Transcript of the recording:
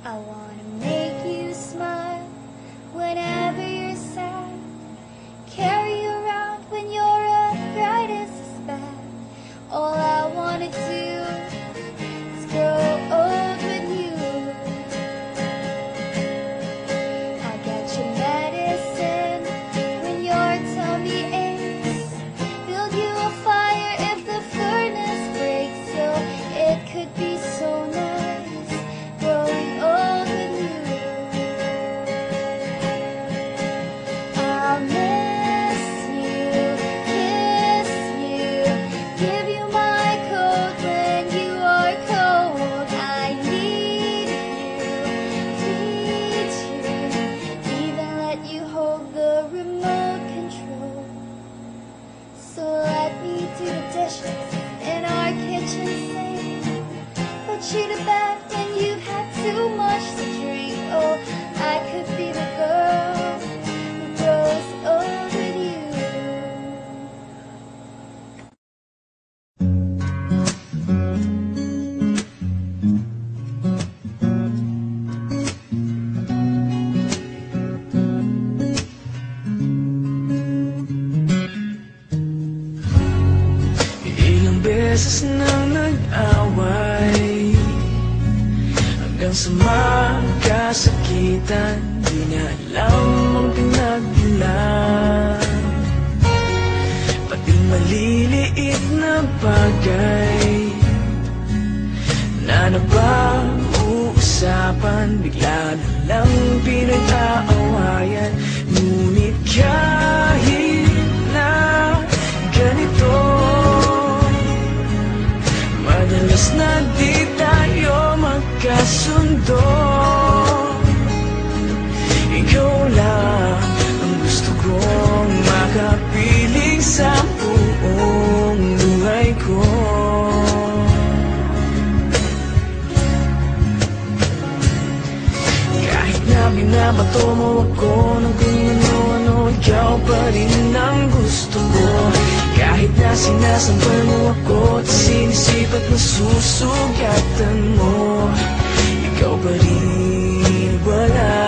I wanna make you smile whenever you're sad. Carry you around when your arthritis is bad. All I wanna do is grow old with you. I got your medicine when your tummy aches. Build you a fire if the furnace breaks. So it could be so nice growing old with you. I'll miss you, kiss you, give you my coat when you are cold. I need you, even let you hold the remote control. So let me do the dishes in our kitchen sink. Put you to bed when you've had too much to drink. Oh, I could be the girl who grows old with you. Ilang beses nang nag-away hanggang sa magkasakitan. Di na alam ang pinagmulan. Pati maliliit na bagay na napag-uusapan, bigla na lang pinag-aawayan. Ngunit kahit na ganito, madalas na di tayo magkasundo. Ikaw lang ang gusto kong makapiling sa buong buhay ko. Kahit na binabato mo ako ng kung ano-ano, ikaw pa rin ang gusto mo. Kahit na sinasampal mo ako at sinisip at nasusugatan mo, ikaw pa rin wala.